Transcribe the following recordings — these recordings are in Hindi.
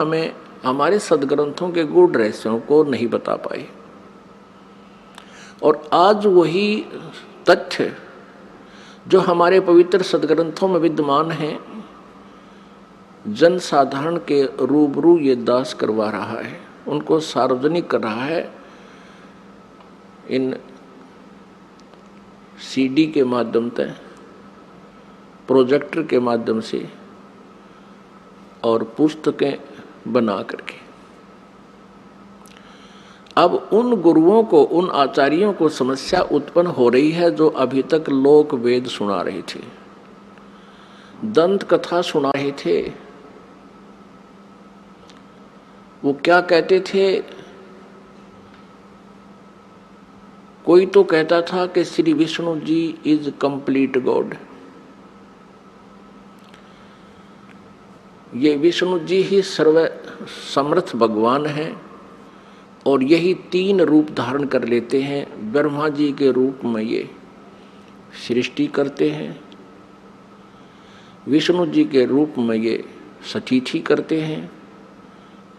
हमें हमारे सदग्रंथों के गूढ़ रहस्यों को नहीं बता पाए। और आज वही तथ्य जो हमारे पवित्र सदग्रंथों में विद्यमान हैं, जन साधारण के रूबरू ये दास करवा रहा है, उनको सार्वजनिक कर रहा है इन सीडी के माध्यम से, प्रोजेक्टर के माध्यम से और पुस्तकें बना करके। अब उन गुरुओं को, उन आचार्यों को समस्या उत्पन्न हो रही है जो अभी तक लोक वेद सुना रहे थे, दंत कथा सुना रहे थे। वो क्या कहते थे? कोई तो कहता था कि Shri Vishnu ji is complete God, ये विष्णु जी ही सर्व समर्थ भगवान हैं और यही तीन रूप धारण कर लेते हैं। ब्रह्मा जी के रूप में ये सृष्टि करते हैं, विष्णु जी के रूप में ये सतीथि करते हैं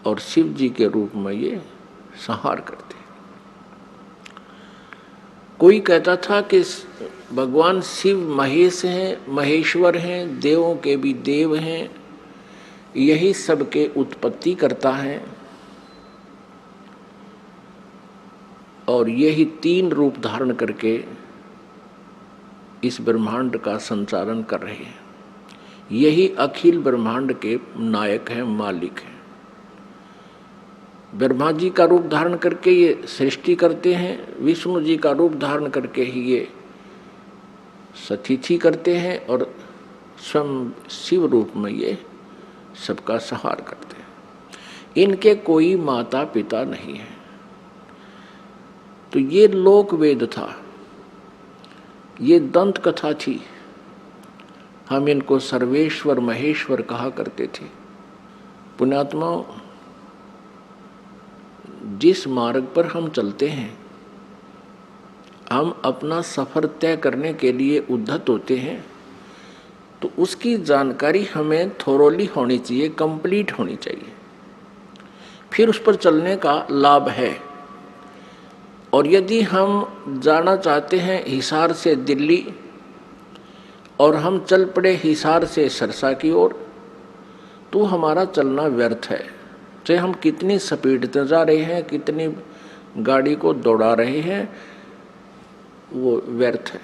और शिव जी के रूप में ये संहार करते हैं। कोई कहता था कि भगवान शिव महेश हैं, महेश्वर हैं, देवों के भी देव हैं, यही सबके उत्पत्ति करता है और यही तीन रूप धारण करके इस ब्रह्मांड का संचालन कर रहे हैं। यही अखिल ब्रह्मांड के नायक हैं, मालिक हैं। ब्रह्मा जी का रूप धारण करके ये सृष्टि करते हैं, विष्णु जी का रूप धारण करके ही ये सतीथि करते हैं और स्वयं शिव रूप में ये सबका संहार करते हैं। इनके कोई माता पिता नहीं है। तो ये लोक वेद था, ये दंत कथा थी। हम इनको सर्वेश्वर महेश्वर कहा करते थे। पुण्यात्माओं, जिस मार्ग पर हम चलते हैं, हम अपना सफर तय करने के लिए उद्धत होते हैं, तो उसकी जानकारी हमें थोरोली होनी चाहिए, कंप्लीट होनी चाहिए, फिर उस पर चलने का लाभ है। और यदि हम जाना चाहते हैं हिसार से दिल्ली और हम चल पड़े हिसार से सरसा की ओर, तो हमारा चलना व्यर्थ है। चाहे हम कितनी स्पीड से जा रहे हैं, कितनी गाड़ी को दौड़ा रहे हैं, वो व्यर्थ है।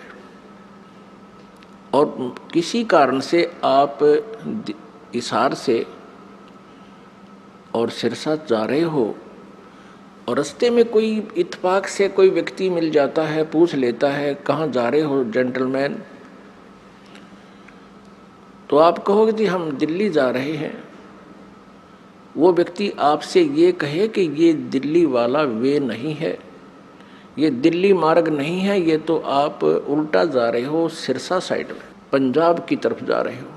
और किसी कारण से आप हिसार से और सिरसा जा रहे हो और रास्ते में कोई इत्तेफाक से कोई व्यक्ति मिल जाता है, पूछ लेता है कहाँ जा रहे हो जेंटलमैन, तो आप कहोगे कि हम दिल्ली जा रहे हैं। वो व्यक्ति आपसे ये कहे कि ये दिल्ली वाला वे नहीं है, ये दिल्ली मार्ग नहीं है, ये तो आप उल्टा जा रहे हो, सिरसा साइड में पंजाब की तरफ जा रहे हो।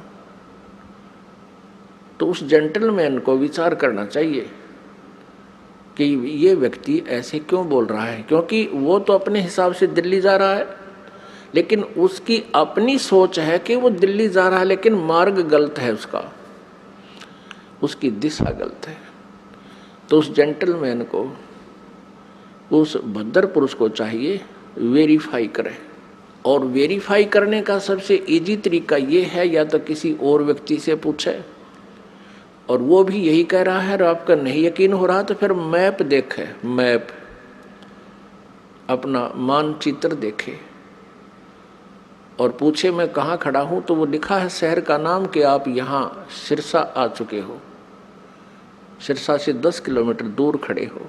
तो उस जेंटलमैन को विचार करना चाहिए कि ये व्यक्ति ऐसे क्यों बोल रहा है, क्योंकि वो तो अपने हिसाब से दिल्ली जा रहा है, लेकिन उसकी अपनी सोच है कि वो दिल्ली जा रहा है, लेकिन मार्ग गलत है, उसकी दिशा गलत है। तो उस जेंटलमैन को, उस भद्र पुरुष को चाहिए वेरीफाई करे। और वेरीफाई करने का सबसे इजी तरीका ये है, या तो किसी और व्यक्ति से पूछे और वो भी यही कह रहा है और आपका नहीं यकीन हो रहा तो फिर मैप देखे, मैप अपना मानचित्र देखे और पूछे मैं कहाँ खड़ा हूँ, तो वो लिखा है शहर का नाम कि आप यहाँ सिरसा आ चुके हो, सिरसा से 10 किलोमीटर दूर खड़े हो।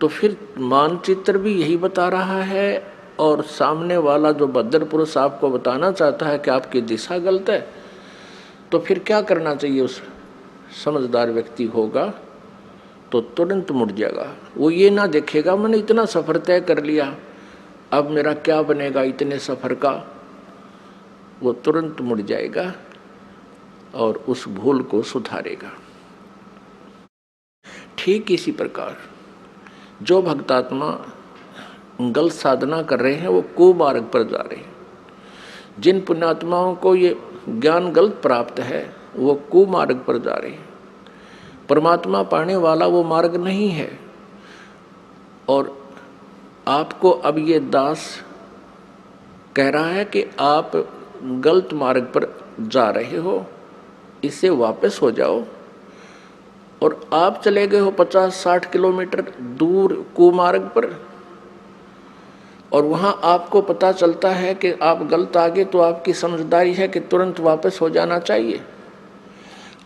तो फिर मानचित्र भी यही बता रहा है और सामने वाला जो भद्र पुरुष आपको बताना चाहता है कि आपकी दिशा गलत है। तो फिर क्या करना चाहिए? उस समझदार व्यक्ति होगा तो तुरंत मुड़ जाएगा। वो ये ना देखेगा मैंने इतना सफ़र तय कर लिया, अब मेरा क्या बनेगा इतने सफ़र का। वो तुरंत मुड़ जाएगा और उस भूल को सुधारेगा। ठीक इसी प्रकार जो भक्तात्मा गलत साधना कर रहे हैं वो कुमार्ग पर जा रहे हैं। जिन पुण्यात्माओं को ये ज्ञान गलत प्राप्त है वो कुमार्ग पर जा रहे हैं। परमात्मा पाने वाला वो मार्ग नहीं है। और आपको अब ये दास कह रहा है कि आप गलत मार्ग पर जा रहे हो, इससे वापस हो जाओ। और आप चले गए हो 50-60 किलोमीटर दूर कुमार्ग पर, और वहां आपको पता चलता है कि आप गलत आ गए, तो आपकी समझदारी है कि तुरंत वापस हो जाना चाहिए।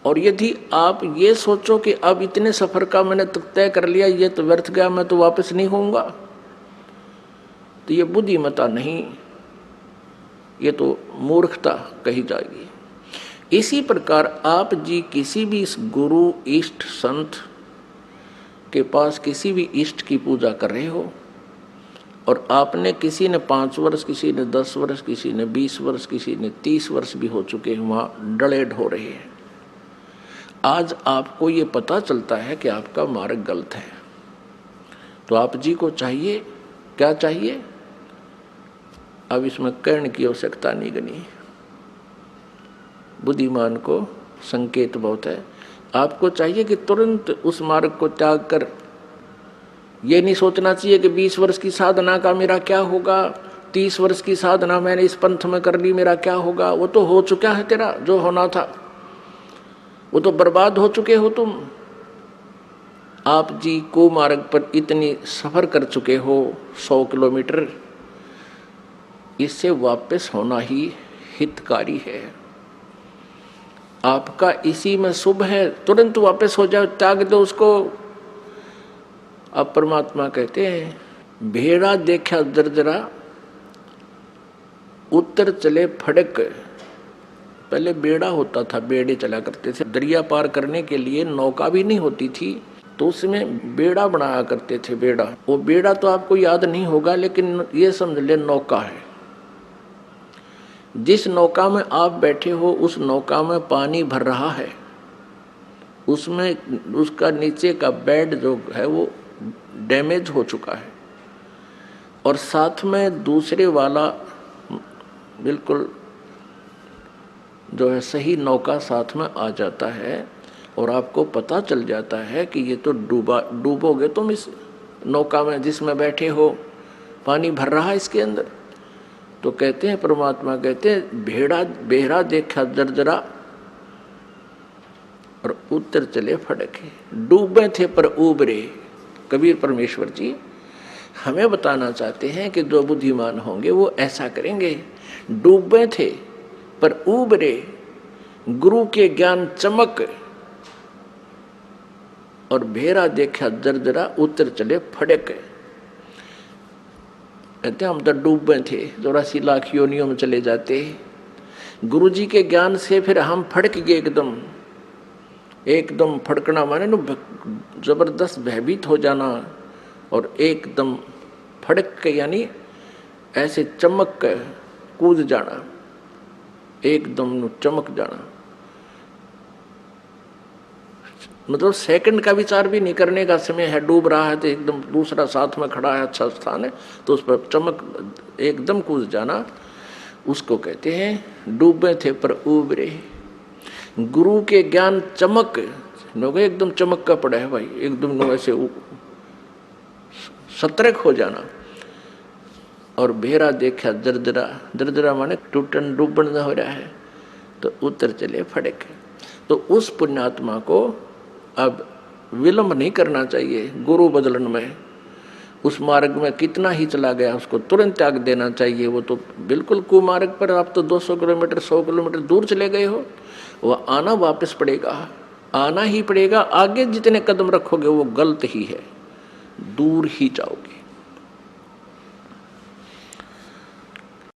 और यदि आप ये सोचो कि अब इतने सफर का मैंने तय कर लिया, ये तो व्यर्थ गया, मैं तो वापस नहीं होऊंगा, तो ये बुद्धिमता नहीं, ये तो मूर्खता कही जाएगी। इसी प्रकार आप जी किसी भी इस गुरु इष्ट संत के पास किसी भी इष्ट की पूजा कर रहे हो, और आपने किसी ने 5 वर्ष, किसी ने 10 वर्ष, किसी ने 20 वर्ष, किसी ने 30 वर्ष भी हो चुके हैं, वहाँ डलेड हो रहे हैं। आज आपको ये पता चलता है कि आपका मार्ग गलत है, तो आप जी को चाहिए, क्या चाहिए? अब इसमें कहने की आवश्यकता नहीं गनी, बुद्धिमान को संकेत बहुत है। आपको चाहिए कि तुरंत उस मार्ग को त्याग कर, ये नहीं सोचना चाहिए कि 20 वर्ष की साधना का मेरा क्या होगा, 30 वर्ष की साधना मैंने इस पंथ में कर ली, मेरा क्या होगा। वो तो हो चुका है, तेरा जो होना था वो तो बर्बाद हो चुके हो तुम। आप जी को मार्ग पर इतनी सफर कर चुके हो, 100 किलोमीटर, इससे वापस होना ही हितकारी है। आपका इसी में शुभ है, तुरंत वापस हो जाओ, त्याग दो उसको। अब परमात्मा कहते हैं, भेड़ा देखा दरदरा उत्तर चले फड़क। पहले बेड़ा होता था, बेड़े चला करते थे, दरिया पार करने के लिए नौका भी नहीं होती थी, तो उसमें बेड़ा बनाया करते थे। बेड़ा, वो बेड़ा तो आपको याद नहीं होगा, लेकिन ये समझ ले नौका है। जिस नौका में आप बैठे हो उस नौका में पानी भर रहा है, उसमें उसका नीचे का बेड जो है वो डैमेज हो चुका है, और साथ में दूसरे वाला बिल्कुल जो है सही नौका साथ में आ जाता है, और आपको पता चल जाता है कि ये तो डूबोगे तुम इस नौका में जिसमें बैठे हो, पानी भर रहा है इसके अंदर। तो कहते हैं, परमात्मा कहते हैं, बेड़ा देखा जर्जरा और उत्तर चले फड़के। डूबे थे पर उबरे। कबीर परमेश्वर जी हमें बताना चाहते हैं कि जो बुद्धिमान होंगे वो ऐसा करेंगे। डूबे थे पर उबरे, गुरु के ज्ञान चमक, और भेड़ा देखा जर्जरा उत्तर चले फड़क। कहते हम तो डूबे थे, 84 लाख योनियों में चले जाते। गुरु जी के ज्ञान से फिर हम फड़क गए, एकदम फड़कना माने न जबरदस्त भयभीत हो जाना, और एकदम फड़क के यानी ऐसे चमक के कूद जाना, एकदम चमक जाना। मतलब सेकंड का विचार भी नहीं करने का समय है। डूब रहा है तो एकदम दूसरा साथ में खड़ा है, अच्छा स्थान है, तो उस पर चमक एकदम कूद जाना, उसको कहते हैं डूबे थे पर उबरे। गुरु के ज्ञान चमक, लोग एकदम चमक का पड़ा है भाई, एकदम ऐसे सतर्क हो जाना। और भेड़ा देखा दरदरा, दरदरा माने टूटन डूबन हो रहा है, तो उत्तर चले फड़क। तो उस पुण्यात्मा को अब विलंब नहीं करना चाहिए गुरु बदलन में। उस मार्ग में कितना ही चला गया उसको तुरंत त्याग देना चाहिए। वो तो बिल्कुल कुमार्ग पर, आप तो 200 किलोमीटर 100 किलोमीटर दूर चले गए हो, वह आना वापस पड़ेगा, आना ही पड़ेगा। आगे जितने कदम रखोगे वो गलत ही है, दूर ही जाओगे।